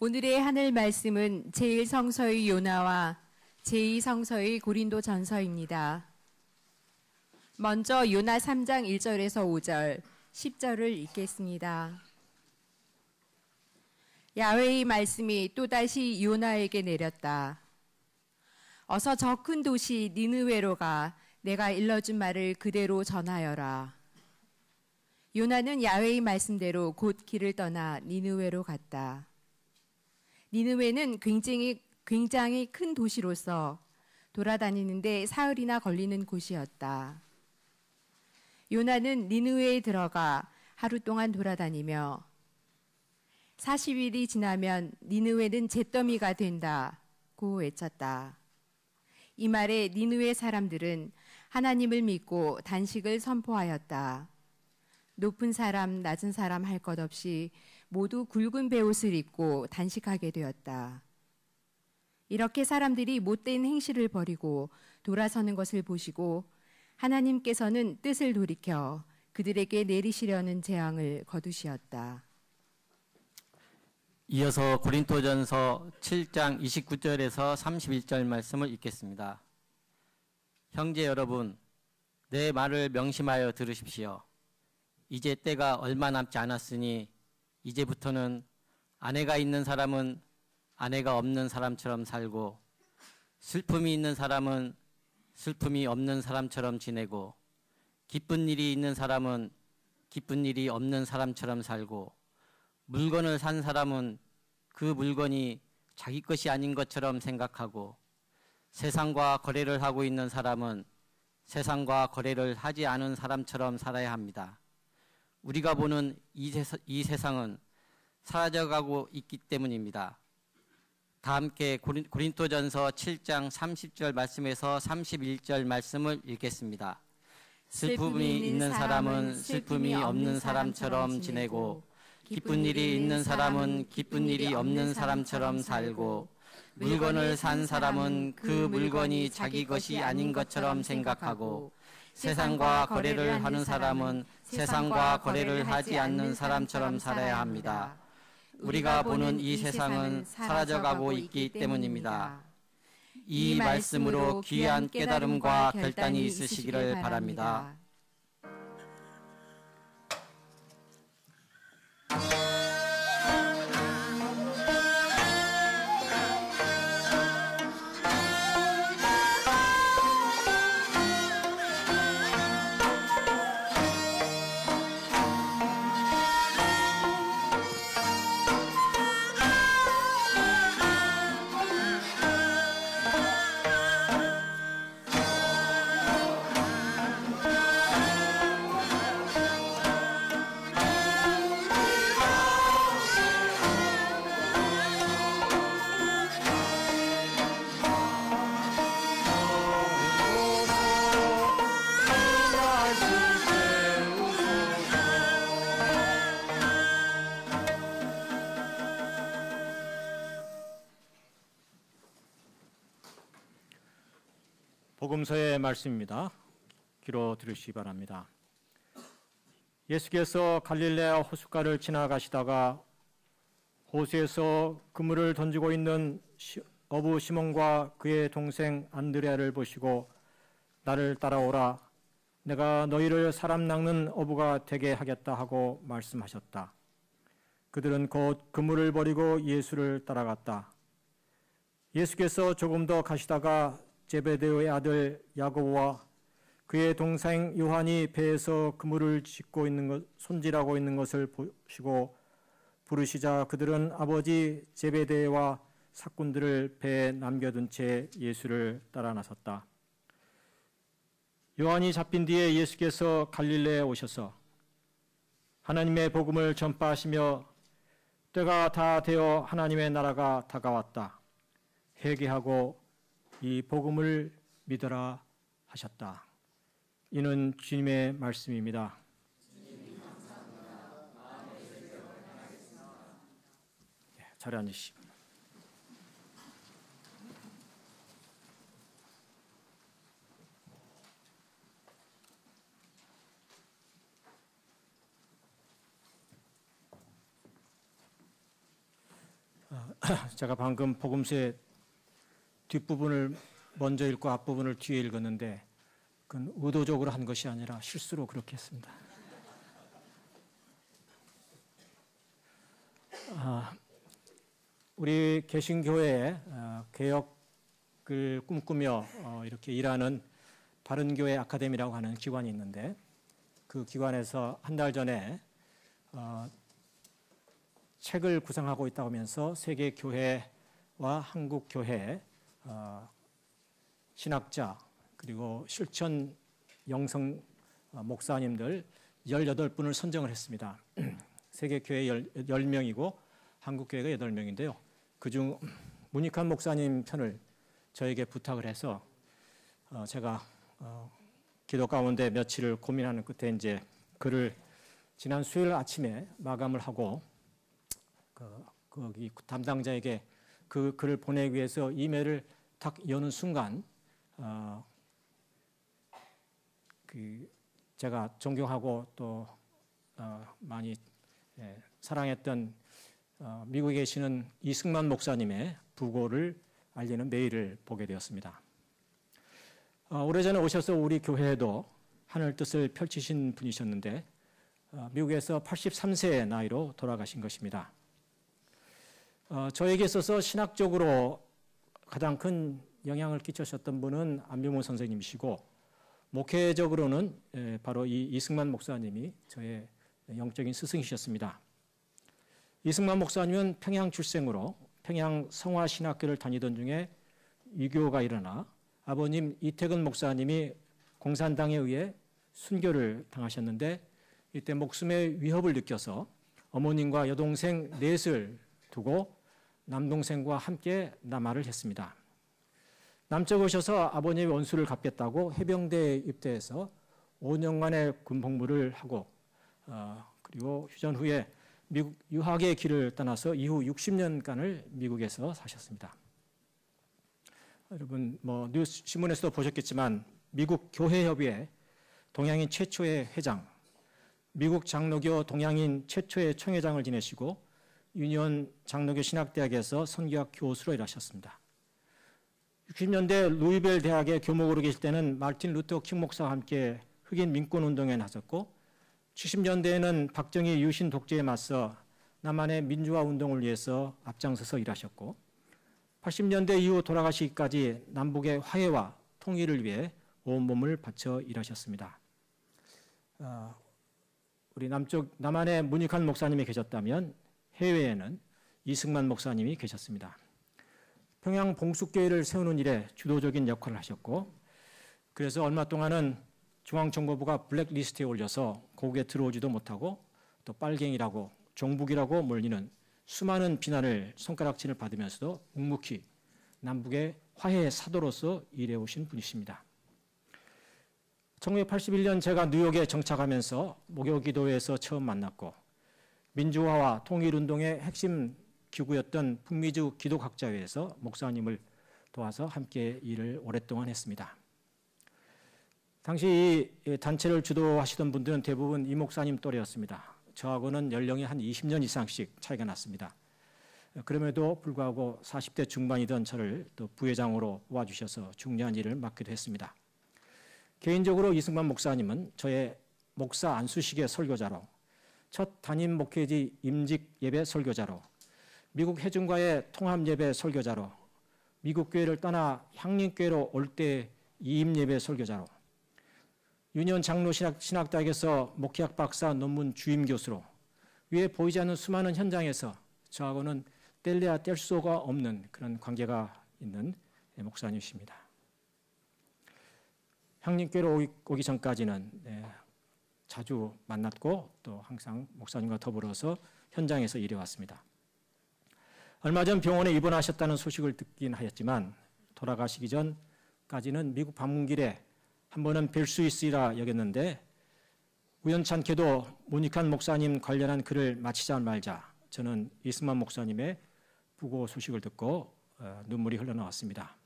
오늘의 하늘 말씀은 제1성서의 요나와 제2성서의 고린도 전서입니다. 먼저 요나 3장 1절에서 5절, 10절을 읽겠습니다. 야훼의 말씀이 또다시 요나에게 내렸다. 어서 저 큰 도시 니느웨로 가 내가 일러준 말을 그대로 전하여라. 요나는 야훼의 말씀대로 곧 길을 떠나 니느웨로 갔다. 니느웨는 굉장히 큰 도시로서 돌아다니는데 사흘이나 걸리는 곳이었다. 요나는 니느웨에 들어가 하루 동안 돌아다니며 40일이 지나면 니느웨는 잿더미가 된다고 외쳤다. 이 말에 니느웨 사람들은 하나님을 믿고 단식을 선포하였다. 높은 사람, 낮은 사람 할 것 없이 모두 굵은 베옷을 입고 단식하게 되었다. 이렇게 사람들이 못된 행실을 버리고 돌아서는 것을 보시고 하나님께서는 뜻을 돌이켜 그들에게 내리시려는 재앙을 거두시었다. 이어서 고린도전서 7장 29절에서 31절 말씀을 읽겠습니다. 형제 여러분, 내 말을 명심하여 들으십시오. 이제 때가 얼마 남지 않았으니 이제부터는 아내가 있는 사람은 아내가 없는 사람처럼 살고 슬픔이 있는 사람은 슬픔이 없는 사람처럼 지내고 기쁜 일이 있는 사람은 기쁜 일이 없는 사람처럼 살고 물건을 산 사람은 그 물건이 자기 것이 아닌 것처럼 생각하고 세상과 거래를 하고 있는 사람은 세상과 거래를 하지 않은 사람처럼 살아야 합니다. 우리가 보는 이 세상은 사라져가고 있기 때문입니다. 다 함께 고린도전서 7장 30절 말씀에서 31절 말씀을 읽겠습니다. 슬픔이 있는 사람은 슬픔이 없는 사람처럼 지내고 기쁜 일이 있는 사람은 기쁜 일이 없는 사람처럼 살고 물건을 산 사람은 그 물건이 자기 것이 아닌 것처럼 생각하고 세상과 거래를 하는 사람은 세상과 거래를 하지 않는 사람처럼 살아야 합니다. 우리가 보는 이 세상은 사라져가고 있기 때문입니다. 이 말씀으로 귀한 깨달음과 결단이 있으시기를 바랍니다. 복음서의 말씀입니다. 귀로 들으시기 바랍니다. 예수께서 갈릴레아 호숫가를 지나가시다가 호수에서 그물을 던지고 있는 어부 시몬과 그의 동생 안드레아를 보시고 나를 따라오라, 내가 너희를 사람 낚는 어부가 되게 하겠다 하고 말씀하셨다. 그들은 곧 그물을 버리고 예수를 따라갔다. 예수께서 조금 더 가시다가 제베데오의 아들 야고보와 그의 동생 요한이 배에서 그물을 손질하고 있는 것을 보시고 부르시자 그들은 아버지 제베데와 사꾼들을 배에 남겨둔 채 예수를 따라 나섰다. 요한이 잡힌 뒤에 예수께서 갈릴레에 오셔서 하나님의 복음을 전파하시며 때가 다 되어 하나님의 나라가 다가왔다. 회개하고 이 복음을 믿어라 하셨다. 이는 주님의 말씀입니다. 자리에 앉으시죠. 제가 방금 복음서의 뒷부분을 먼저 읽고 앞부분을 뒤에 읽었는데 그건 의도적으로 한 것이 아니라 실수로 그렇게 했습니다. 우리 개신교회에 개혁을 꿈꾸며 이렇게 일하는 바른교회 아카데미라고 하는 기관이 있는데 그 기관에서 한 달 전에 책을 구상하고 있다고 하면서 세계 교회와 한국 교회 신학자 그리고 실천 영성 목사님들 18분을 선정을 했습니다. 세계 교회 10명이고 한국 교회가 8명인데요. 그중 문익환 목사님 편을 저에게 부탁을 해서 제가 기도 가운데 며칠을 고민하는 끝에 이제 글을 지난 수요일 아침에 마감을 하고 거기 담당자에게 그 글을 보내기 위해서 이메일을 딱 여는 순간 제가 존경하고 또 많이 사랑했던 미국에 계시는 이승만 목사님의 부고를 알리는 메일을 보게 되었습니다. 오래전에 오셔서 우리 교회에도 하늘 뜻을 펼치신 분이셨는데 미국에서 83세의 나이로 돌아가신 것입니다. 저에게 있어서 신학적으로 가장 큰 영향을 끼치셨던 분은 안병문 선생님이시고 목회적으로는 바로 이 이승만 목사님이 저의 영적인 스승이셨습니다. 이승만 목사님은 평양 출생으로 평양 성화신학교를 다니던 중에 위교가 일어나 아버님 이태근 목사님이 공산당에 의해 순교를 당하셨는데 이때 목숨의 위협을 느껴서 어머님과 여동생 넷을 두고 남동생과 함께 남하를 했습니다. 남쪽 오셔서 아버님의 원수를 갚겠다고 해병대에 입대해서 5년간의 군복무를 하고 그리고 휴전 후에 미국 유학의 길을 떠나서 이후 60년간을 미국에서 사셨습니다. 여러분 뉴스 신문에서도 보셨겠지만 미국 교회협의회 동양인 최초의 회장, 미국 장로교 동양인 최초의 총회장을 지내시고 유니온 장로교 신학대학에서 선교학 교수로 일하셨습니다. 60년대 루이벨 대학의 교목으로 계실 때는 마틴 루터 킹 목사와 함께 흑인 민권 운동에 나섰고 70년대에는 박정희 유신 독재에 맞서 남한의 민주화 운동을 위해서 앞장서서 일하셨고 80년대 이후 돌아가시기까지 남북의 화해와 통일을 위해 온몸을 바쳐 일하셨습니다. 우리 남한에 문익환 목사님이 계셨다면 해외에는 이승만 목사님이 계셨습니다. 평양 봉숙교회를 세우는 일에 주도적인 역할을 하셨고 그래서 얼마 동안은 중앙정보부가 블랙리스트에 올려서 고국에 들어오지도 못하고 또 빨갱이라고 종북이라고 몰리는 수많은 비난을 손가락질을 받으면서도 묵묵히 남북의 화해의 사도로서 일해오신 분이십니다. 1981년 제가 뉴욕에 정착하면서 목요기도회에서 처음 만났고 민주화와 통일운동의 핵심 기구였던 북미주 기독학자회에서 목사님을 도와서 함께 일을 오랫동안 했습니다. 당시 이 단체를 주도하시던 분들은 대부분 이 목사님 또래였습니다. 저하고는 연령이 한 20년 이상씩 차이가 났습니다. 그럼에도 불구하고 40대 중반이던 저를 또 부회장으로 도와주셔서 중요한 일을 맡기도 했습니다. 개인적으로 이승만 목사님은 저의 목사 안수식의 설교자로 첫 담임 목회지 임직 예배 설교자로 미국 해중과의 통합 예배 설교자로 미국 교회를 떠나 향림교회로 올 때 이임 예배 설교자로 유니온 장로 신학대학에서 목회학 박사 논문 주임 교수로 위에 보이지 않는 수많은 현장에서 저하고는 뗄래야 뗄 수가 없는 그런 관계가 있는 목사님이십니다. 향림교회로 오기 전까지는 자주 만났고 또 항상 목사님과 더불어서 현장에서 일해왔습니다. 얼마 전 병원에 입원하셨다는 소식을 듣긴 하였지만 돌아가시기 전까지는 미국 방문길에 한 번은 뵐 수 있으리라 여겼는데 우연찮게도 문익환 목사님 관련한 글을 마치자 말자 저는 이승만 목사님의 부고 소식을 듣고 눈물이 흘러나왔습니다.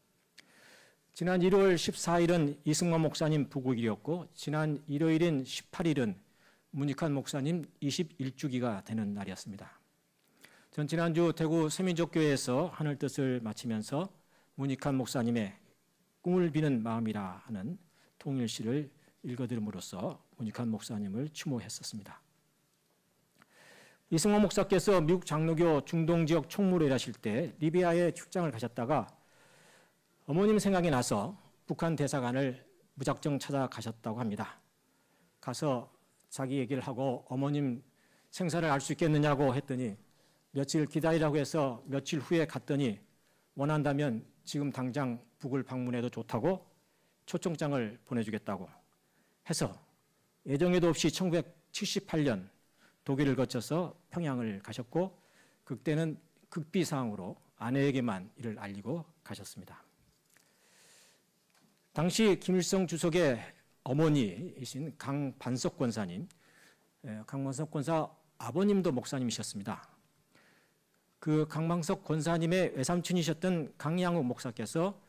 지난 1월 14일은 이승만 목사님 부고일이었고 지난 일요일인 18일은 문익환 목사님 21주기가 되는 날이었습니다. 전 지난주 대구 세민족교회에서 하늘뜻을 마치면서 문익환 목사님의 꿈을 비는 마음이라 하는 통일시를 읽어드림으로써 문익환 목사님을 추모했었습니다. 이승만 목사께서 미국 장로교 중동지역 총무로 일하실 때 리비아에 출장을 가셨다가 어머님 생각이 나서 북한 대사관을 무작정 찾아가셨다고 합니다. 가서 자기 얘기를 하고 어머님 생사를 알 수 있겠느냐고 했더니 며칠 기다리라고 해서 며칠 후에 갔더니 원한다면 지금 당장 북을 방문해도 좋다고 초청장을 보내주겠다고 해서 예정에도 없이 1978년 독일을 거쳐서 평양을 가셨고 그때는 극비사항으로 아내에게만 이를 알리고 가셨습니다. 당시 김일성 주석의 어머니이신 강반석 권사님, 강반석 권사 아버님도 목사님이셨습니다. 그 강반석 권사님의 외삼촌이셨던 강양욱 목사께서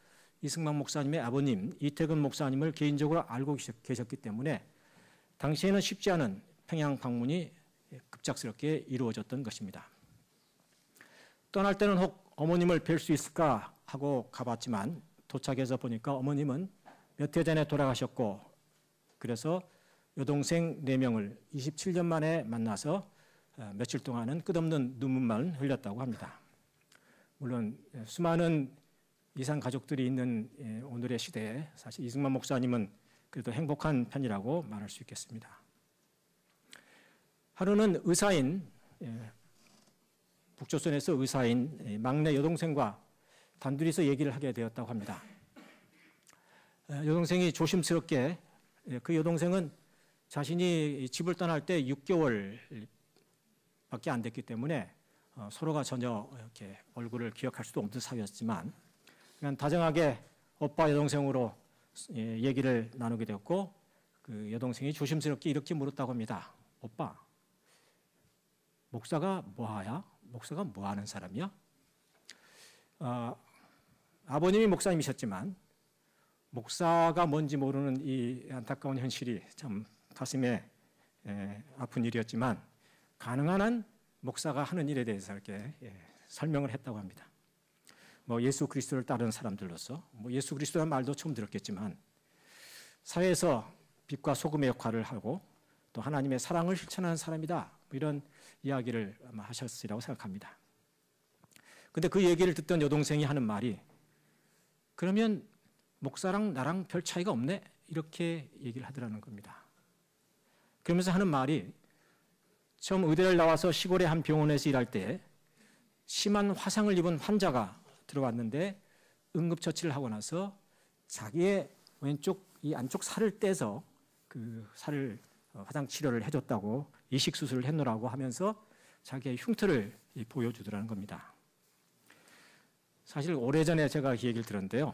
이승만 목사님의 아버님 이태근 목사님을 개인적으로 알고 계셨기 때문에 당시에는 쉽지 않은 평양 방문이 급작스럽게 이루어졌던 것입니다. 떠날 때는 혹 어머님을 뵐 수 있을까 하고 가봤지만 도착해서 보니까 어머님은 몇 해 전에 돌아가셨고 그래서 여동생 4명을 27년 만에 만나서 며칠 동안은 끝없는 눈물만 흘렸다고 합니다. 물론 수많은 이산 가족들이 있는 오늘의 시대에 사실 이승만 목사님은 그래도 행복한 편이라고 말할 수 있겠습니다. 하루는 의사인 북조선에서 의사인 막내 여동생과 단둘이서 얘기를 하게 되었다고 합니다. 여동생이 조심스럽게 그 여동생은 자신이 집을 떠날 때 6개월밖에 안 됐기 때문에 서로가 전혀 이렇게 얼굴을 기억할 수도 없는 사이였지만 그냥 다정하게 오빠 여동생으로 얘기를 나누게 되었고 그 여동생이 조심스럽게 이렇게 물었다고 합니다. 오빠, 목사가 뭐하야? 목사가 뭐하는 사람이야? 아버님이 목사님이셨지만 목사가 뭔지 모르는 이 안타까운 현실이 참 가슴에 아픈 일이었지만 가능한 한 목사가 하는 일에 대해서 이렇게 설명을 했다고 합니다. 뭐 예수 그리스도를 따르는 사람들로서 뭐 예수 그리스도라는 말도 처음 들었겠지만 사회에서 빛과 소금의 역할을 하고 또 하나님의 사랑을 실천하는 사람이다. 뭐 이런 이야기를 아마 하셨으리라고 생각합니다. 그런데 그 얘기를 듣던 여동생이 하는 말이 그러면 목사랑 나랑 별 차이가 없네? 이렇게 얘기를 하더라는 겁니다. 그러면서 하는 말이 처음 의대를 나와서 시골의 한 병원에서 일할 때 심한 화상을 입은 환자가 들어왔는데 응급처치를 하고 나서 자기의 왼쪽 이 안쪽 살을 떼서 그 살을 화상 치료를 해줬다고 이식 수술을 했노라고 하면서 자기의 흉터를 보여주더라는 겁니다. 사실 오래전에 제가 이 얘기를 들었는데요.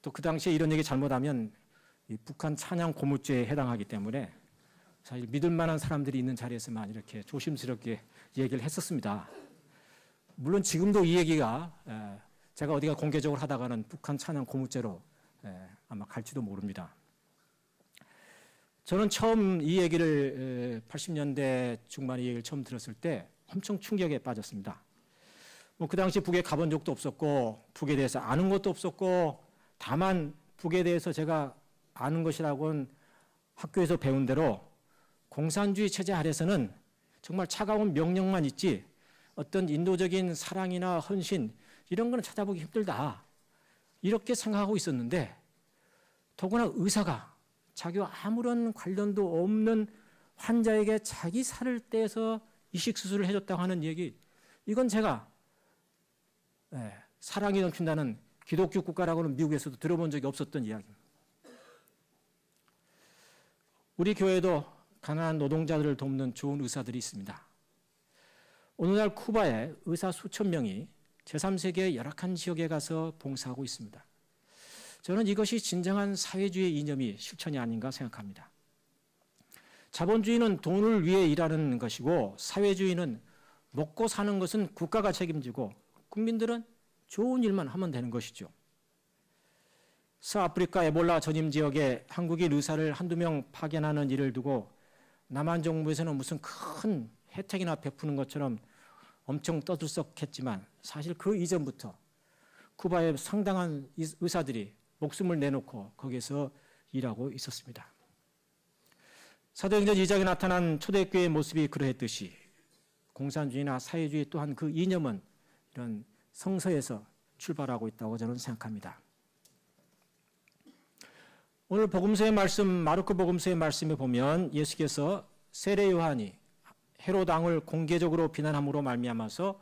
또 그 당시에 이런 얘기 잘못하면 북한 찬양 고무죄에 해당하기 때문에 사실 믿을 만한 사람들이 있는 자리에서만 이렇게 조심스럽게 얘기를 했었습니다. 물론 지금도 이 얘기가 제가 어디가 공개적으로 하다가는 북한 찬양 고무죄로 아마 갈지도 모릅니다. 저는 처음 이 얘기를 80년대 중반 이 얘기를 처음 들었을 때 엄청 충격에 빠졌습니다. 뭐 그 당시 북에 가본 적도 없었고 북에 대해서 아는 것도 없었고 다만 북에 대해서 제가 아는 것이라고는 학교에서 배운 대로 공산주의 체제 아래서는 정말 차가운 명령만 있지 어떤 인도적인 사랑이나 헌신 이런 거는 찾아보기 힘들다. 이렇게 생각하고 있었는데 더구나 의사가 자기와 아무런 관련도 없는 환자에게 자기 살을 떼서 이식수술을 해줬다고 하는 얘기 이건 제가 사랑이 넘친다는 기독교 국가라고는 미국에서도 들어본 적이 없었던 이야기입니다. 우리 교회도 가난한 노동자들을 돕는 좋은 의사들이 있습니다. 오늘날 쿠바에 의사 수천 명이 제3세계의 열악한 지역에 가서 봉사하고 있습니다. 저는 이것이 진정한 사회주의 이념이 실천이 아닌가 생각합니다. 자본주의는 돈을 위해 일하는 것이고 사회주의는 먹고 사는 것은 국가가 책임지고 국민들은 좋은 일만 하면 되는 것이죠. 서아프리카 에볼라 전임 지역에 한국인 의사를 한두 명 파견하는 일을 두고 남한 정부에서는 무슨 큰 혜택이나 베푸는 것처럼 엄청 떠들썩했지만 사실 그 이전부터 쿠바의 상당한 의사들이 목숨을 내놓고 거기에서 일하고 있었습니다. 사도행전 2장에 나타난 초대교회의 모습이 그러했듯이 공산주의나 사회주의 또한 그 이념은 이런 성서에서 출발하고 있다고 저는 생각합니다. 오늘 복음서의 말씀, 마르코 복음서의 말씀에 보면 예수께서 세례 요한이 헤롯 왕을 공개적으로 비난함으로 말미암아서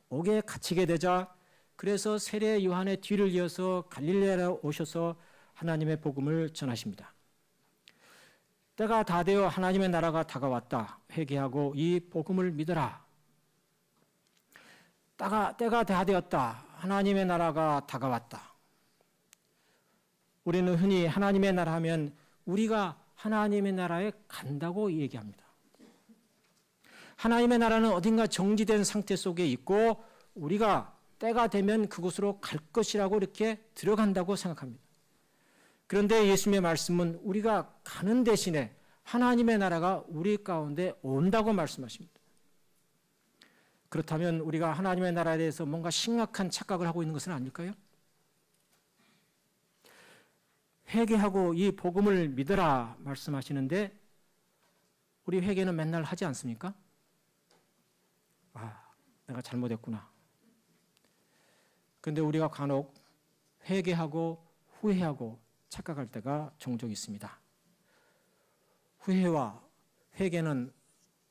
옥에 갇히게 되자 그래서 세례 요한의 뒤를 이어서 갈릴레아에 오셔서 하나님의 복음을 전하십니다. 때가 다 되어 하나님의 나라가 다가왔다. 회개하고 이 복음을 믿어라. 때가 다 되었다. 하나님의 나라가 다가왔다. 우리는 흔히 하나님의 나라 하면 우리가 하나님의 나라에 간다고 얘기합니다. 하나님의 나라는 어딘가 정지된 상태 속에 있고 우리가 때가 되면 그곳으로 갈 것이라고 이렇게 들어간다고 생각합니다. 그런데 예수님의 말씀은 우리가 가는 대신에 하나님의 나라가 우리 가운데 온다고 말씀하십니다. 그렇다면 우리가 하나님의 나라에 대해서 뭔가 심각한 착각을 하고 있는 것은 아닐까요? 회개하고 이 복음을 믿어라 말씀하시는데 우리 회개는 맨날 하지 않습니까? 내가 잘못했구나. 그런데 우리가 간혹 회개하고 후회하고 착각할 때가 종종 있습니다. 후회와 회개는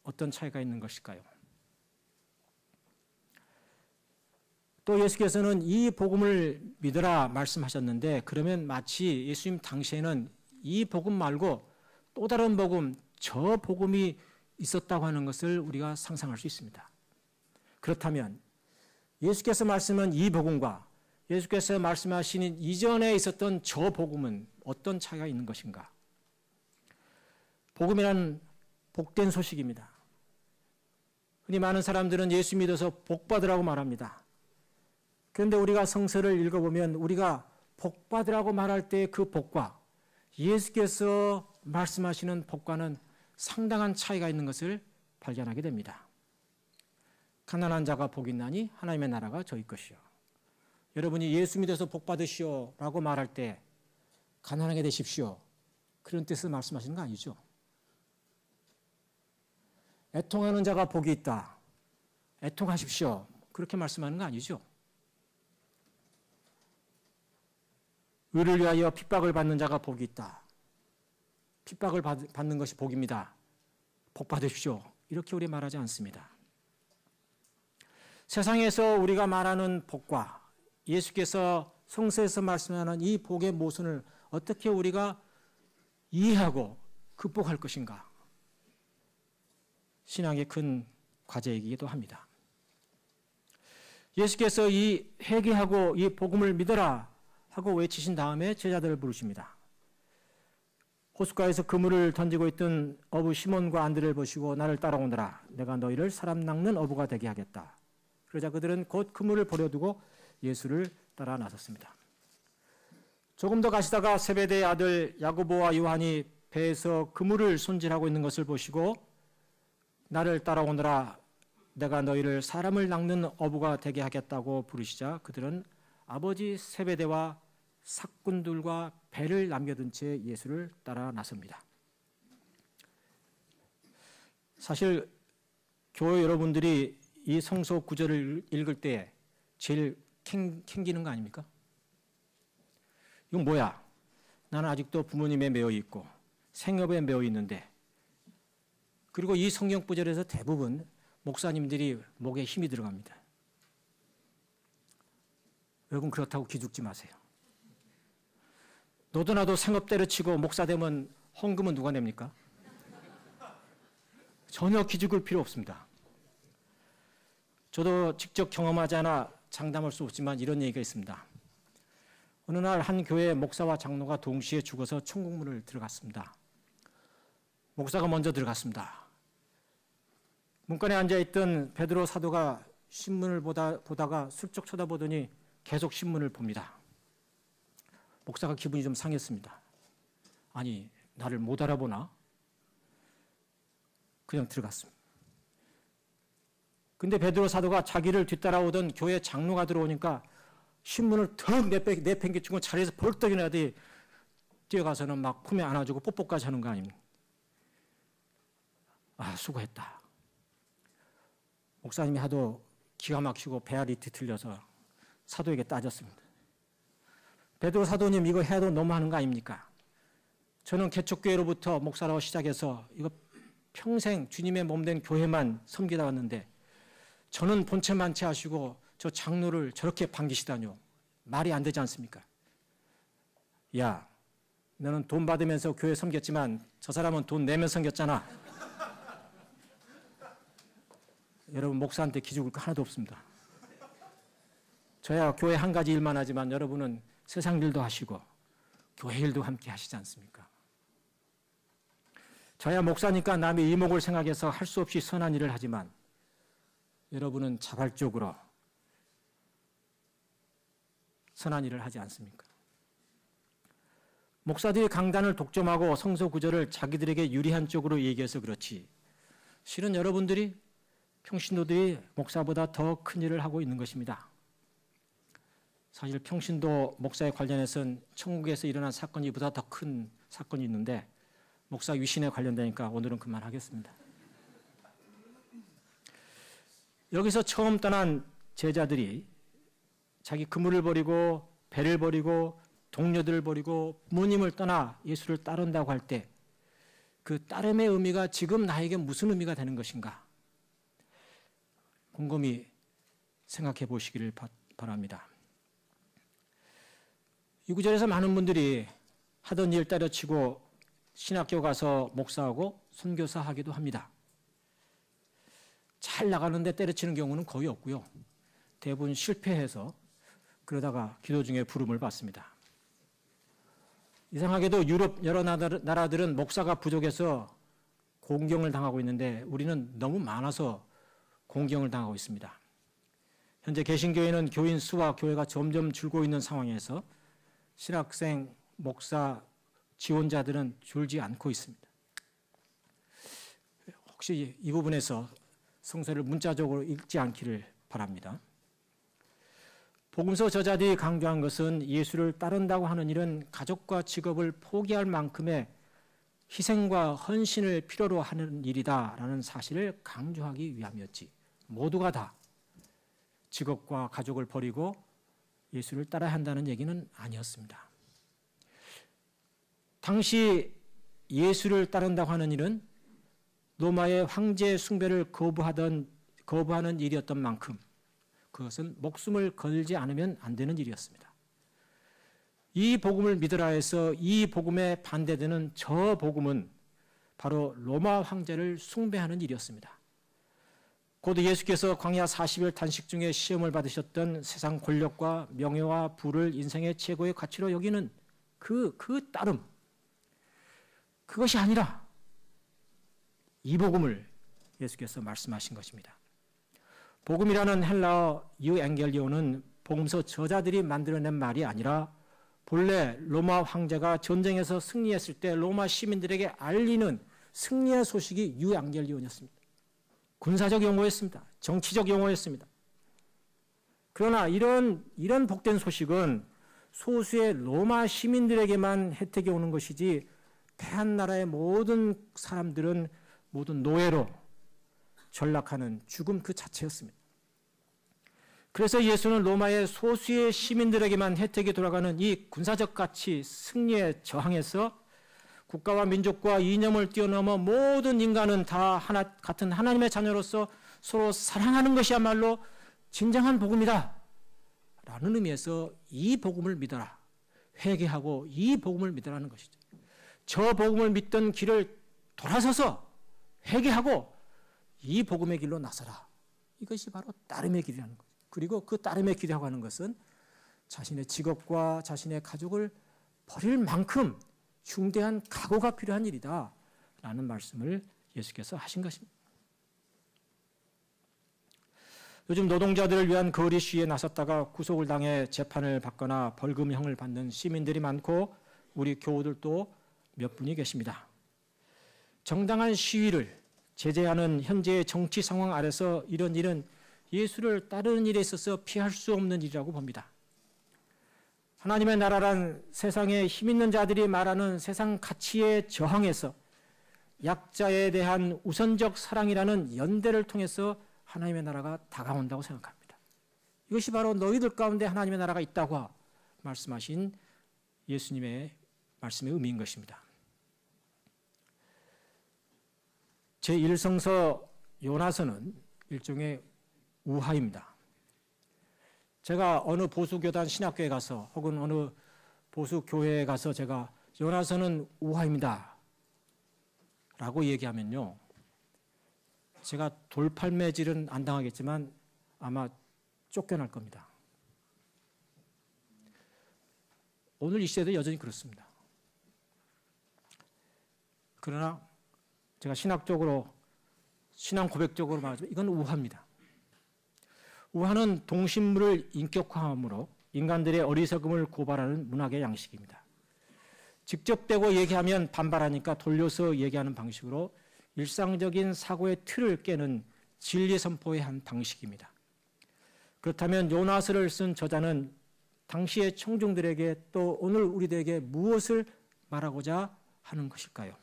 어떤 차이가 있는 것일까요? 또 예수께서는 이 복음을 믿으라 말씀하셨는데 그러면 마치 예수님 당시에는 이 복음 말고 또 다른 복음, 저 복음이 있었다고 하는 것을 우리가 상상할 수 있습니다. 그렇다면 예수께서 말씀한 이 복음과 예수께서 말씀하시는 이전에 있었던 저 복음은 어떤 차이가 있는 것인가? 복음이란 복된 소식입니다. 흔히 많은 사람들은 예수 믿어서 복 받으라고 말합니다. 그런데 우리가 성서를 읽어보면 우리가 복 받으라고 말할 때 그 복과 예수께서 말씀하시는 복과는 상당한 차이가 있는 것을 발견하게 됩니다. 가난한 자가 복이 있나니 하나님의 나라가 저희 것이요. 여러분이 예수 믿어서 복 받으시오 라고 말할 때 가난하게 되십시오. 그런 뜻을 말씀하시는 거 아니죠. 애통하는 자가 복이 있다. 애통하십시오. 그렇게 말씀하는 거 아니죠. 의를 위하여 핍박을 받는 자가 복이 있다. 핍박을 받는 것이 복입니다. 복 받으십시오. 이렇게 우리 말하지 않습니다. 세상에서 우리가 말하는 복과 예수께서 성서에서 말씀하는 이 복의 모순을 어떻게 우리가 이해하고 극복할 것인가? 신앙의 큰 과제이기도 합니다. 예수께서 이 회개하고 이 복음을 믿어라 하고 외치신 다음에 제자들을 부르십니다. 호숫가에서 그물을 던지고 있던 어부 시몬과 안드레를 보시고 나를 따라오너라. 내가 너희를 사람 낚는 어부가 되게 하겠다. 그러자 그들은 곧 그물을 버려두고 예수를 따라 나섰습니다. 조금 더 가시다가 세베대의 아들 야고보와 요한이 배에서 그물을 손질하고 있는 것을 보시고 나를 따라오너라. 내가 너희를 사람을 낚는 어부가 되게 하겠다고 부르시자 그들은 아버지 세베대와 사꾼들과 배를 남겨둔 채 예수를 따라 나섭니다. 사실 교회 여러분들이 이 성서 구절을 읽을 때 제일 캥기는 거 아닙니까? 이건 뭐야? 나는 아직도 부모님에 매여 있고 생업에 매여 있는데 그리고 이 성경 구절에서 대부분 목사님들이 목에 힘이 들어갑니다. 여러분 그렇다고 기죽지 마세요. 너도 나도 생업 때려치고 목사 되면 헌금은 누가 냅니까? 전혀 기죽을 필요 없습니다. 저도 직접 경험하지 않아 장담할 수 없지만 이런 얘기가 있습니다. 어느 날 한 교회 목사와 장로가 동시에 죽어서 천국문을 들어갔습니다. 목사가 먼저 들어갔습니다. 문간에 앉아있던 베드로 사도가 신문을 보다가 슬쩍 쳐다보더니 계속 신문을 봅니다. 목사가 기분이 좀 상했습니다. 아니, 나를 못 알아보나? 그냥 들어갔습니다. 근데 베드로 사도가 자기를 뒤따라오던 교회 장로가 들어오니까 신문을 턱 내팽개치고 자리에서 벌떡 일어나더니 뛰어가서는 막 품에 안아주고 뽀뽀까지 하는 거 아닙니까? 아, 수고했다. 목사님이 하도 기가 막히고 배알이 뒤틀려서 사도에게 따졌습니다. 베드로 사도님, 이거 해도 너무하는 거 아닙니까? 저는 개척교회로부터 목사라고 시작해서 이거 평생 주님의 몸된 교회만 섬기다 왔는데 저는 본체만 채하시고 저 장로를 저렇게 반기시다뇨. 말이 안 되지 않습니까? 야, 너는 돈 받으면서 교회 섬겼지만 저 사람은 돈 내면 섬겼잖아. 여러분, 목사한테 기죽을 거 하나도 없습니다. 저야 교회 한 가지 일만 하지만 여러분은 세상 일도 하시고 교회 일도 함께 하시지 않습니까? 저야 목사니까 남의 이목을 생각해서 할 수 없이 선한 일을 하지만 여러분은 자발적으로 선한 일을 하지 않습니까? 목사들이 강단을 독점하고 성서 구절을 자기들에게 유리한 쪽으로 얘기해서 그렇지, 실은 여러분들이 평신도들이 목사보다 더 큰 일을 하고 있는 것입니다. 사실 평신도 목사에 관련해서는 천국에서 일어난 사건이 보다 더 큰 사건이 있는데 목사 위신에 관련되니까 오늘은 그만하겠습니다. 여기서 처음 떠난 제자들이 자기 그물을 버리고 배를 버리고 동료들을 버리고 부모님을 떠나 예수를 따른다고 할 때 그 따름의 의미가 지금 나에게 무슨 의미가 되는 것인가? 곰곰이 생각해 보시기를 바랍니다. 이 구절에서 많은 분들이 하던 일 때려치고 신학교 가서 목사하고 선교사 하기도 합니다. 잘 나가는데 때려치는 경우는 거의 없고요. 대부분 실패해서 그러다가 기도 중에 부름을 받습니다. 이상하게도 유럽 여러 나라들은 목사가 부족해서 공경을 당하고 있는데 우리는 너무 많아서 공경을 당하고 있습니다. 현재 개신교회는 교인 수와 교회가 점점 줄고 있는 상황에서 신학생, 목사, 지원자들은 줄지 않고 있습니다. 혹시 이 부분에서 성서를 문자적으로 읽지 않기를 바랍니다. 복음서 저자들이 강조한 것은 예수를 따른다고 하는 일은 가족과 직업을 포기할 만큼의 희생과 헌신을 필요로 하는 일이다라는 사실을 강조하기 위함이었지, 모두가 다 직업과 가족을 버리고 예수를 따라야 한다는 얘기는 아니었습니다. 당시 예수를 따른다고 하는 일은 로마의 황제 숭배를 거부하는 일이었던 만큼 그것은 목숨을 걸지 않으면 안 되는 일이었습니다. 이 복음을 믿으라 해서 이 복음에 반대되는 저 복음은 바로 로마 황제를 숭배하는 일이었습니다. 곧 예수께서 광야 40일 단식 중에 시험을 받으셨던 세상 권력과 명예와 부를 인생의 최고의 가치로 여기는 그 따름, 그것이 아니라 이 복음을 예수께서 말씀하신 것입니다. 복음이라는 헬라어 유앵겔리오는 복음서 저자들이 만들어낸 말이 아니라 본래 로마 황제가 전쟁에서 승리했을 때 로마 시민들에게 알리는 승리의 소식이 유앙겔리온이었습니다. 군사적 용어였습니다. 정치적 용어였습니다. 그러나 이런 복된 소식은 소수의 로마 시민들에게만 혜택이 오는 것이지 대한나라의 모든 사람들은 모든 노예로 전락하는 죽음 그 자체였습니다. 그래서 예수는 로마의 소수의 시민들에게만 혜택이 돌아가는 이 군사적 가치 승리에 저항해서 국가와 민족과 이념을 뛰어넘어 모든 인간은 다 같은 하나님의 자녀로서 서로 사랑하는 것이야말로 진정한 복음이다 라는 의미에서 이 복음을 믿어라, 회개하고 이 복음을 믿으라는 것이죠. 저 복음을 믿던 길을 돌아서서 회개하고 이 복음의 길로 나서라. 이것이 바로 따름의 길이라는 거죠. 그리고 그 따름의 길이라고 하는 것은 자신의 직업과 자신의 가족을 버릴 만큼 중대한 각오가 필요한 일이다 라는 말씀을 예수께서 하신 것입니다. 요즘 노동자들을 위한 거리 시위에 나섰다가 구속을 당해 재판을 받거나 벌금형을 받는 시민들이 많고 우리 교우들도 몇 분이 계십니다. 정당한 시위를 제재하는 현재의 정치 상황 아래서 이런 일은 예수를 따르는 일에 있어서 피할 수 없는 일이라고 봅니다. 하나님의 나라란 세상에 힘 있는 자들이 말하는 세상 가치에 저항해서 약자에 대한 우선적 사랑이라는 연대를 통해서 하나님의 나라가 다가온다고 생각합니다. 이것이 바로 너희들 가운데 하나님의 나라가 있다고 말씀하신 예수님의 말씀의 의미인 것입니다. 제1성서 요나서는 일종의 우화입니다. 제가 어느 보수교단 신학교에 가서 혹은 어느 보수교회에 가서 제가 요나서는 우화입니다 라고 얘기하면요, 제가 돌팔매질은 안 당하겠지만 아마 쫓겨날 겁니다. 오늘 이 시대도 여전히 그렇습니다. 그러나 제가 신학적으로, 신앙 고백적으로 말하자면 이건 우화입니다. 우화는 동식물을 인격화함으로 인간들의 어리석음을 고발하는 문학의 양식입니다. 직접 대고 얘기하면 반발하니까 돌려서 얘기하는 방식으로 일상적인 사고의 틀을 깨는 진리 선포의 한 방식입니다. 그렇다면 요나서를 쓴 저자는 당시의 청중들에게 또 오늘 우리들에게 무엇을 말하고자 하는 것일까요?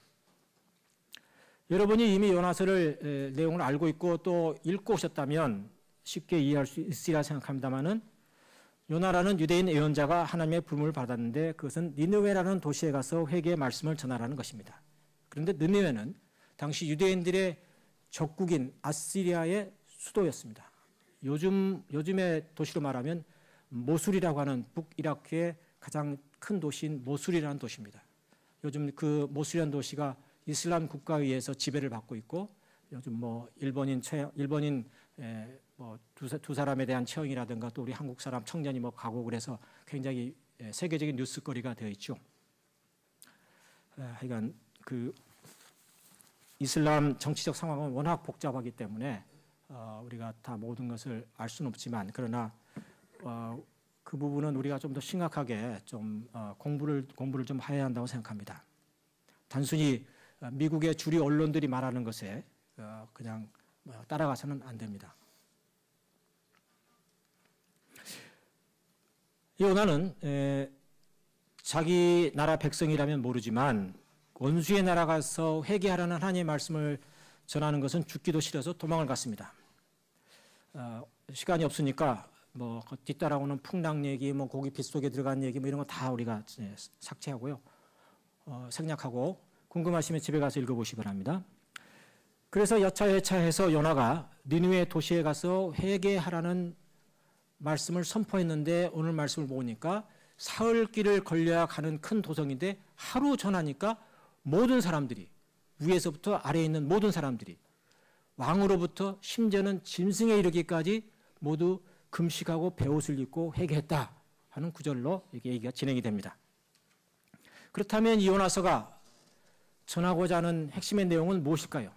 여러분이 이미 요나서를 내용을 알고 있고 또 읽고 오셨다면 쉽게 이해할 수 있으리라 생각합니다마는, 요나라는 유대인 예언자가 하나님의 부름을 받았는데 그것은 니느웨라는 도시에 가서 회개의 말씀을 전하라는 것입니다. 그런데 니느웨는 당시 유대인들의 적국인 아시리아의 수도였습니다. 요즘의 도시로 말하면 모술이라고 하는 북이라크의 가장 큰 도시인 모술이라는 도시입니다. 요즘 그 모술이라는 도시가 이슬람 국가에 의해서 지배를 받고 있고, 요즘 뭐 일본인 두 사람에 대한 처형이라든가 또 우리 한국 사람 청년이 뭐 가고 그래서 굉장히 세계적인 뉴스거리가 되어 있죠. 하여간 그 이슬람 정치적 상황은 워낙 복잡하기 때문에 우리가 다 모든 것을 알 수는 없지만, 그러나 그 부분은 우리가 좀 더 심각하게 좀 공부를 좀 해야 한다고 생각합니다. 단순히 미국의 주류 언론들이 말하는 것에 그냥 따라가서는 안 됩니다. 요나는 자기 나라 백성이라면 모르지만 원수의 나라 가서 회개하라는 하나님의 말씀을 전하는 것은 죽기도 싫어서 도망을 갔습니다. 시간이 없으니까 뭐 뒤따라오는 풍랑 얘기, 뭐 고기 빗속에 들어간 얘기, 뭐 이런 거 다 우리가 삭제하고요, 생략하고 궁금하시면 집에 가서 읽어보시기 바랍니다. 그래서 여차여차해서 요나가 니느웨 도시에 가서 회개하라는 말씀을 선포했는데, 오늘 말씀을 보니까 사흘길을 걸려야 가는 큰 도성인데 하루 전하니까 모든 사람들이, 위에서부터 아래에 있는 모든 사람들이, 왕으로부터 심지어는 짐승에 이르기까지 모두 금식하고 베옷을 입고 회개했다 하는 구절로 이렇게 얘기가 진행이 됩니다. 그렇다면 이 요나서가 전하고자 하는 핵심의 내용은 무엇일까요?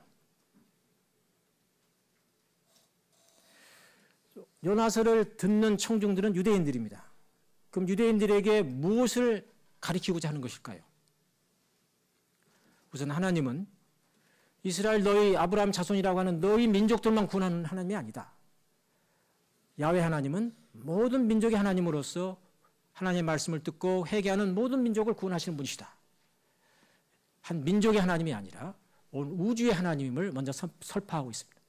요나서를 듣는 청중들은 유대인들입니다. 그럼 유대인들에게 무엇을 가르치고자 하는 것일까요? 우선 하나님은 이스라엘 너희 아브라함 자손이라고 하는 너희 민족들만 구원하는 하나님이 아니다. 야훼 하나님은 모든 민족의 하나님으로서 하나님의 말씀을 듣고 회개하는 모든 민족을 구원하시는 분이시다. 한 민족의 하나님이 아니라 온 우주의 하나님임을 먼저 설파하고 있습니다.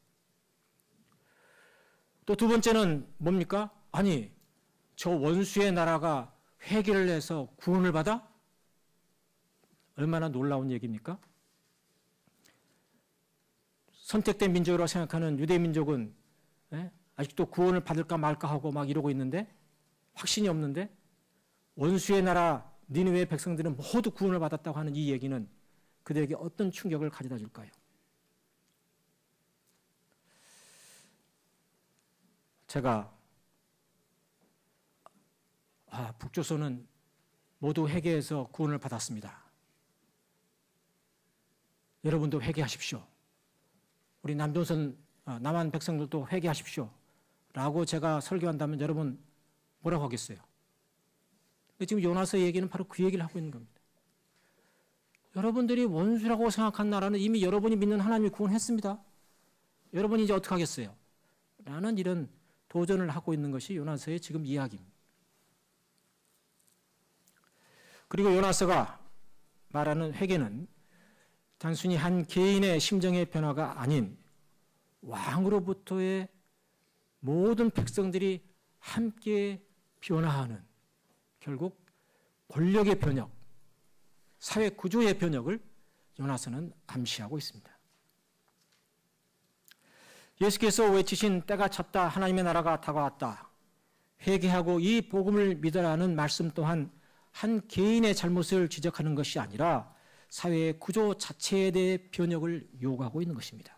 또 두 번째는 뭡니까? 아니, 저 원수의 나라가 회개를 해서 구원을 받아? 얼마나 놀라운 얘기입니까? 선택된 민족이라고 생각하는 유대 민족은 아직도 구원을 받을까 말까 하고 막 이러고 있는데, 확신이 없는데, 원수의 나라 니느웨 백성들은 모두 구원을 받았다고 하는 이 얘기는 그들에게 어떤 충격을 가져다 줄까요? 제가 북조선은 모두 회개해서 구원을 받았습니다. 여러분도 회개하십시오. 우리 남조선 남한 백성들도 회개하십시오 라고 제가 설교한다면 여러분 뭐라고 하겠어요? 지금 요나서 얘기는 바로 그 얘기를 하고 있는 겁니다. 여러분들이 원수라고 생각한 나라는 이미 여러분이 믿는 하나님이 구원했습니다. 여러분이 이제 어떻게 하겠어요? 라는 이런 도전을 하고 있는 것이 요나서의 지금 이야기입니다. 그리고 요나서가 말하는 회개는 단순히 한 개인의 심정의 변화가 아닌 왕으로부터의 모든 백성들이 함께 변화하는, 결국 권력의 변혁, 사회 구조의 변혁을 요나서는 암시하고 있습니다. 예수께서 외치신 때가 찼다, 하나님의 나라가 다가왔다, 회개하고 이 복음을 믿으라는 말씀 또한 한 개인의 잘못을 지적하는 것이 아니라 사회의 구조 자체에 대해 변혁을 요구하고 있는 것입니다.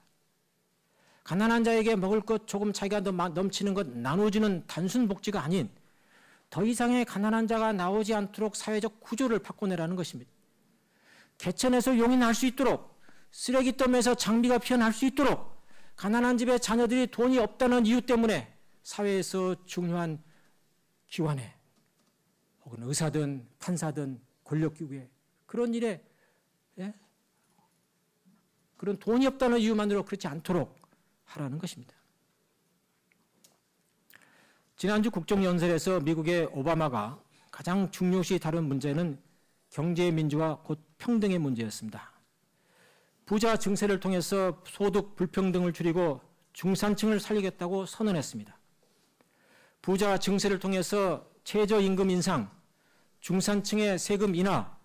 가난한 자에게 먹을 것 조금 자기가 더 넘치는 것 나눠주는 단순 복지가 아닌 더 이상의 가난한 자가 나오지 않도록 사회적 구조를 바꿔내라는 것입니다. 개천에서 용이 날 수 있도록, 쓰레기더미에서 장비가 피어날 수 있도록, 가난한 집의 자녀들이 돈이 없다는 이유 때문에 사회에서 중요한 기관에 혹은 의사든 판사든 권력기구에 그런 일에 그런 돈이 없다는 이유만으로 그렇지 않도록 하라는 것입니다. 지난주 국정연설에서 미국의 오바마가 가장 중요시 다룬 문제는 경제 민주화 곧 평등의 문제였습니다. 부자 증세를 통해서 소득 불평등을 줄이고 중산층을 살리겠다고 선언했습니다. 부자 증세를 통해서 최저임금 인상, 중산층의 세금 인하,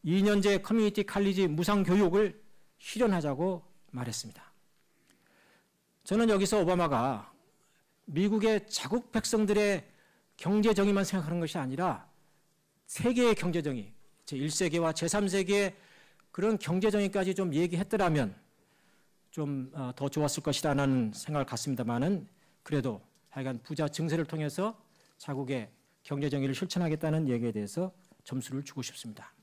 2년제 커뮤니티 칼리지 무상 교육을 실현하자고 말했습니다. 저는 여기서 오바마가 미국의 자국 백성들의 경제 정의만 생각하는 것이 아니라 세계의 경제 정의, 제1세계와 제3세계의 그런 경제 정의까지 좀 얘기했더라면 좀 더 좋았을 것이라는 생각을 갖습니다만은 그래도 하여간 부자 증세를 통해서 자국의 경제 정의를 실천하겠다는 얘기에 대해서 점수를 주고 싶습니다.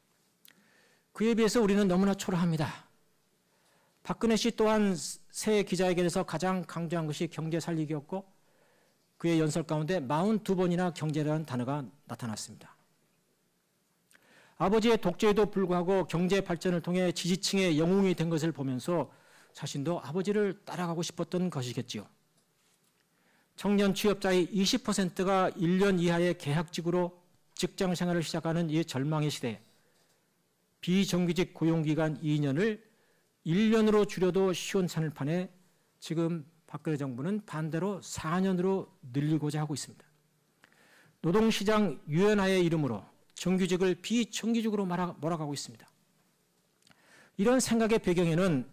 그에 비해서 우리는 너무나 초라합니다. 박근혜 씨 또한 새 기자회견에서 가장 강조한 것이 경제 살리기였고 그의 연설 가운데 42번이나 경제라는 단어가 나타났습니다. 아버지의 독재에도 불구하고 경제 발전을 통해 지지층의 영웅이 된 것을 보면서 자신도 아버지를 따라가고 싶었던 것이겠지요. 청년 취업자의 20%가 1년 이하의 계약직으로 직장 생활을 시작하는 이 절망의 시대에 비정규직 고용기간 2년을 1년으로 줄여도 시원찮을 판에 지금 박근혜 정부는 반대로 4년으로 늘리고자 하고 있습니다. 노동시장 유연화의 이름으로 정규직을 비정규직으로 몰아가고 있습니다. 이런 생각의 배경에는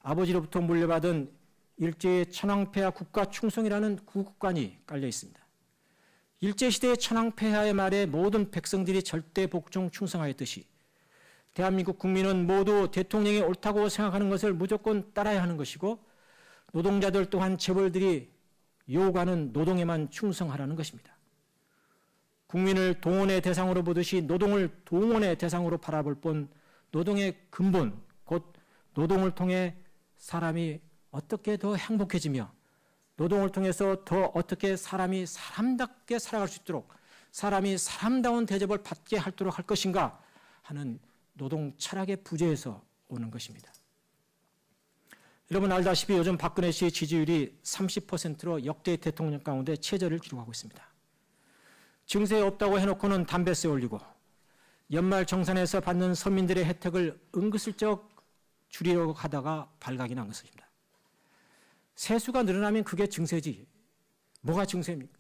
아버지로부터 물려받은 일제의 천황폐하 국가 충성이라는 구국관이 깔려 있습니다. 일제시대의 천황폐하의 말에 모든 백성들이 절대 복종 충성하였듯이 대한민국 국민은 모두 대통령이 옳다고 생각하는 것을 무조건 따라야 하는 것이고 노동자들 또한 재벌들이 요구하는 노동에만 충성하라는 것입니다. 국민을 동원의 대상으로 보듯이 노동을 동원의 대상으로 바라볼 뿐 노동의 근본, 곧 노동을 통해 사람이 어떻게 더 행복해지며 노동을 통해서 더 어떻게 사람이 사람답게 살아갈 수 있도록 사람이 사람다운 대접을 받게 하도록 할 것인가 하는 노동 철학의 부재에서 오는 것입니다. 여러분 알다시피 요즘 박근혜 씨의 지지율이 30%로 역대 대통령 가운데 최저를 기록하고 있습니다. 증세 없다고 해놓고는 담배세 올리고 연말 정산에서 받는 서민들의 혜택을 은근슬쩍 줄이려고 하다가 발각이 난 것입니다. 세수가 늘어나면 그게 증세지. 뭐가 증세입니까?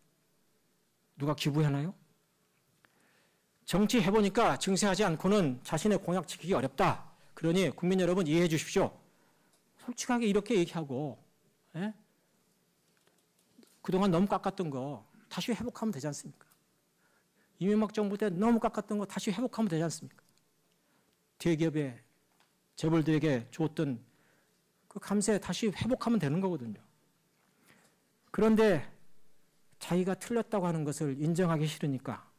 누가 기부하나요? 정치 해보니까 증세하지 않고는 자신의 공약 지키기 어렵다. 그러니 국민 여러분 이해해 주십시오. 솔직하게 이렇게 얘기하고 그동안 너무 깎았던 거 다시 회복하면 되지 않습니까? 이명박 정부 때 너무 깎았던 거 다시 회복하면 되지 않습니까? 대기업의 재벌들에게 줬던 그 감세 다시 회복하면 되는 거거든요. 그런데 자기가 틀렸다고 하는 것을 인정하기 싫으니까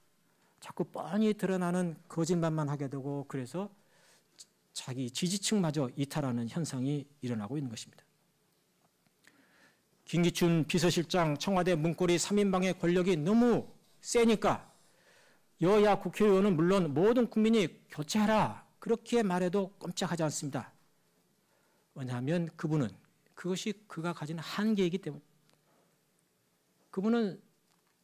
자꾸 뻔히 드러나는 거짓말만 하게 되고 그래서 자기 지지층마저 이탈하는 현상이 일어나고 있는 것입니다. 김기춘 비서실장 청와대 문고리 3인방의 권력이 너무 세니까 여야 국회의원은 물론 모든 국민이 교체하라 그렇게 말해도 꼼짝하지 않습니다. 왜냐하면 그분은 그것이 그가 가진 한계이기 때문에 그분은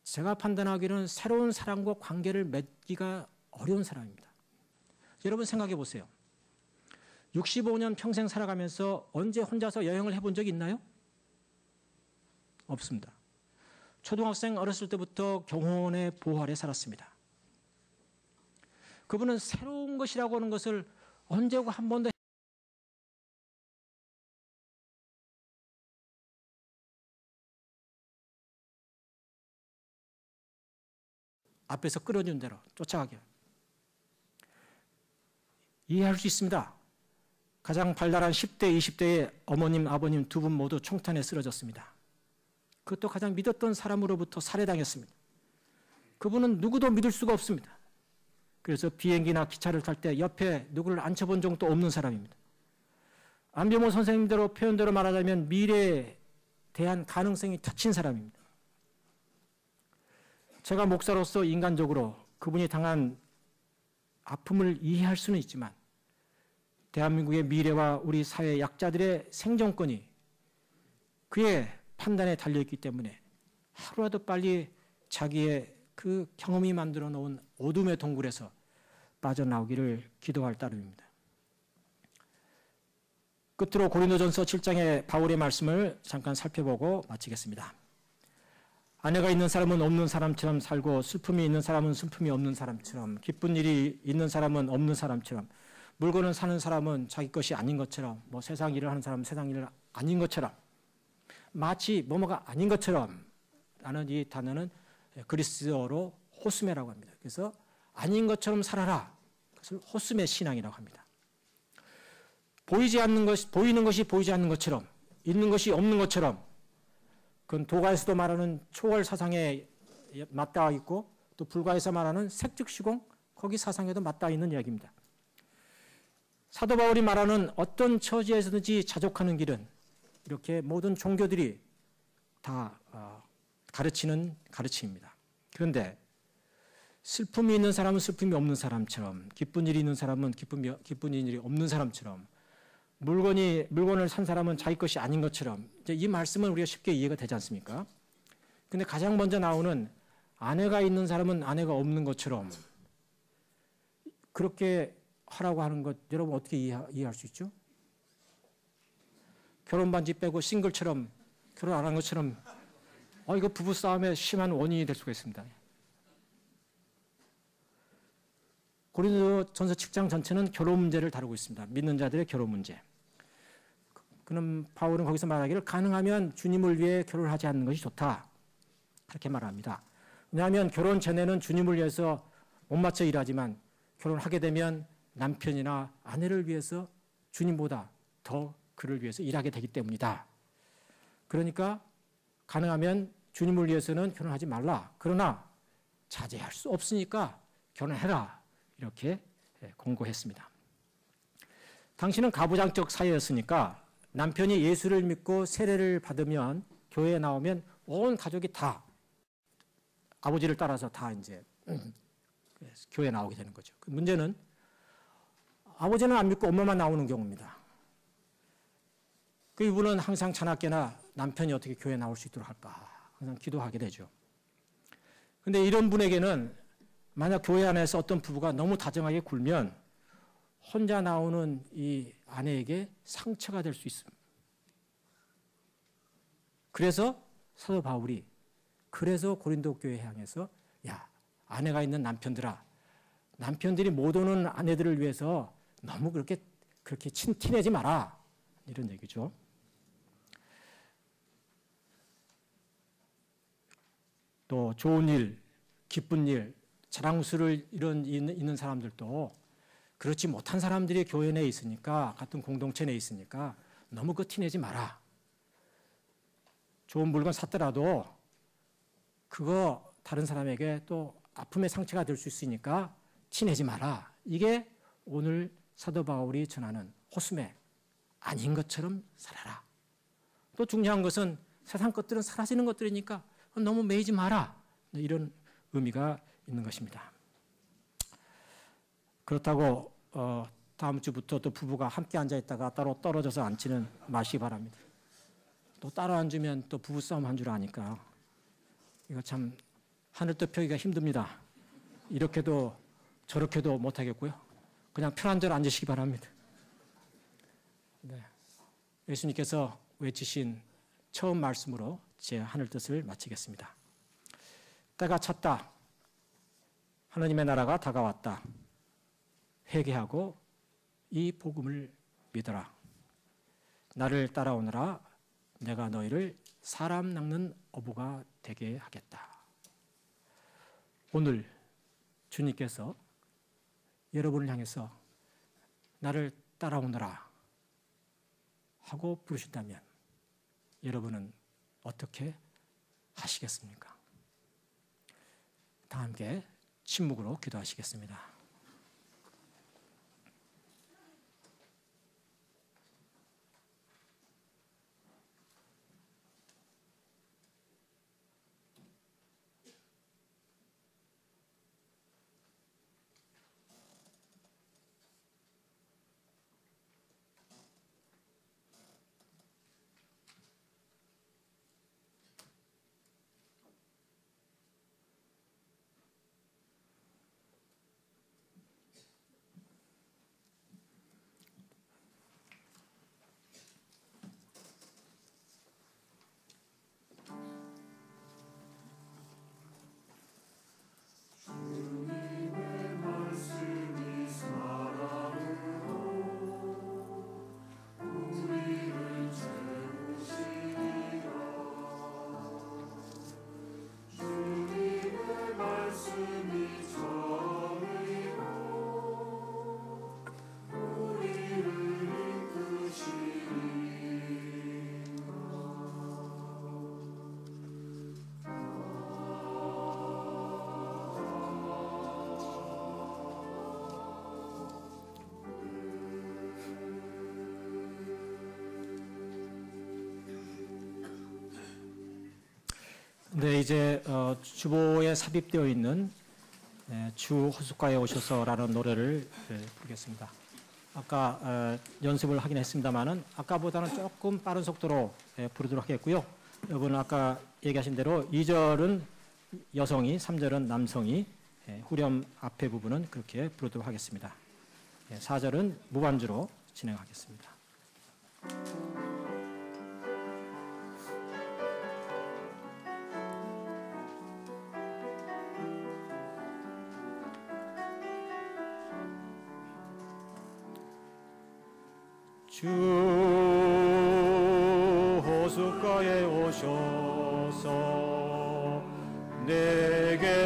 제가 판단하기로는 새로운 사람과 관계를 맺기가 어려운 사람입니다. 여러분 생각해 보세요. 65년 평생 살아가면서 언제 혼자서 여행을 해본 적이 있나요? 없습니다. 초등학생 어렸을 때부터 경호원의 보호 아래 살았습니다. 그분은 새로운 것이라고 하는 것을 언제고 한 번도 앞에서 끌어준 대로 쫓아가게 이해할 수 있습니다. 가장 발달한 10대, 20대의 어머님, 아버님 두 분 모두 총탄에 쓰러졌습니다. 그것도 가장 믿었던 사람으로부터 살해당했습니다. 그분은 누구도 믿을 수가 없습니다. 그래서 비행기나 기차를 탈 때 옆에 누구를 앉혀본 적도 없는 사람입니다. 안병호 선생님대로 표현대로 말하자면 미래에 대한 가능성이 터친 사람입니다. 제가 목사로서 인간적으로 그분이 당한 아픔을 이해할 수는 있지만 대한민국의 미래와 우리 사회 약자들의 생존권이 그의 판단에 달려있기 때문에 하루라도 빨리 자기의 그 경험이 만들어 놓은 어둠의 동굴에서 빠져나오기를 기도할 따름입니다. 끝으로 고린도전서 7장의 바울의 말씀을 잠깐 살펴보고 마치겠습니다. 아내가 있는 사람은 없는 사람처럼 살고 슬픔이 있는 사람은 슬픔이 없는 사람처럼 기쁜 일이 있는 사람은 없는 사람처럼 물건을 사는 사람은 자기 것이 아닌 것처럼 뭐 세상 일을 하는 사람은 세상 일을 아닌 것처럼 마치 뭐뭐가 아닌 것처럼 라는 이 단어는 그리스어로 호스메라고 합니다. 그래서 아닌 것처럼 살아라. 그것을 호스메 신앙이라고 합니다. 보이지 않는 것, 보이는 것이 보이지 않는 것처럼 있는 것이 없는 것처럼 그건 도가에서도 말하는 초월 사상에 맞닿아 있고 또 불가에서 말하는 색즉시공 거기 사상에도 맞닿아 있는 이야기입니다. 사도 바울이 말하는 어떤 처지에서든지 자족하는 길은 이렇게 모든 종교들이 다 가르치는 가르침입니다. 그런데 슬픔이 있는 사람은 슬픔이 없는 사람처럼 기쁜 일이 있는 사람은 기쁜 일이 없는 사람처럼 물건을 산 사람은 자기 것이 아닌 것처럼 이제 이 말씀은 우리가 쉽게 이해가 되지 않습니까? 근데 가장 먼저 나오는 아내가 있는 사람은 아내가 없는 것처럼 그렇게 하라고 하는 것 여러분 어떻게 이해할 수 있죠? 결혼 반지 빼고 싱글처럼 결혼 안 한 것처럼 이거 부부 싸움의 심한 원인이 될 수가 있습니다. 고린도전서 7장 전체는 결혼 문제를 다루고 있습니다. 믿는 자들의 결혼 문제. 그럼 바울은 거기서 말하기를 가능하면 주님을 위해 결혼을 하지 않는 것이 좋다. 그렇게 말합니다. 왜냐하면 결혼 전에는 주님을 위해서 못 맞춰 일하지만 결혼하게 되면 남편이나 아내를 위해서 주님보다 더 그를 위해서 일하게 되기 때문이다. 그러니까 가능하면 주님을 위해서는 결혼하지 말라. 그러나 자제할 수 없으니까 결혼해라. 이렇게 공고했습니다. 당신은 가부장적 사회였으니까 남편이 예수를 믿고 세례를 받으면 교회에 나오면 온 가족이 다 아버지를 따라서 다 이제 교회에 나오게 되는 거죠. 그 문제는 아버지는 안 믿고 엄마만 나오는 경우입니다. 그 이분은 항상 자나깨나 남편이 어떻게 교회에 나올 수 있도록 할까 항상 기도하게 되죠. 그런데 이런 분에게는 만약 교회 안에서 어떤 부부가 너무 다정하게 굴면 혼자 나오는 이 아내에게 상처가 될 수 있습니다. 그래서 사도 바울이 그래서 고린도 교회에 향해서 야 아내가 있는 남편들아 남편들이 못 오는 아내들을 위해서 너무 그렇게 티내지 마라 이런 얘기죠. 또 좋은 일, 기쁜 일, 자랑스러울 이런 있는 사람들도 그렇지 못한 사람들이 교회 내에 있으니까 같은 공동체 내에 있으니까 너무 그 티내지 마라. 좋은 물건 샀더라도 그거 다른 사람에게 또 아픔의 상처가 될 수 있으니까 티내지 마라. 이게 오늘 사도 바울이 전하는 호스메 아닌 것처럼 살아라. 또 중요한 것은 세상 것들은 사라지는 것들이니까 너무 매이지 마라. 이런 의미가 있는 것입니다. 그렇다고 다음 주부터 또 부부가 함께 앉아 있다가 따로 떨어져서 앉지는 마시기 바랍니다. 또 따로 앉으면 또 부부싸움 한 줄 아니까 이거 참 하늘 뜻 펴기가 힘듭니다. 이렇게도 저렇게도 못하겠고요. 그냥 편한 대로 앉으시기 바랍니다. 네. 예수님께서 외치신 처음 말씀으로 제 하늘 뜻을 마치겠습니다. 때가 찼다. 하나님의 나라가 다가왔다. 회개하고 이 복음을 믿어라. 나를 따라오너라. 내가 너희를 사람 낚는 어부가 되게 하겠다. 오늘 주님께서 여러분을 향해서 나를 따라오너라 하고 부르신다면 여러분은 어떻게 하시겠습니까? 다 함께 침묵으로 기도하시겠습니다. 네, 이제 주보에 삽입되어 있는 주 호숫가에 오셔서라는 노래를 부르겠습니다. 아까 연습을 하긴 했습니다만은 아까보다는 조금 빠른 속도로 부르도록 하겠고요. 여러분은 아까 얘기하신 대로 2절은 여성이, 3절은 남성이, 후렴 앞에 부분은 그렇게 부르도록 하겠습니다. 4절은 무반주로 진행하겠습니다. 주 호숫가에 오셔서 내게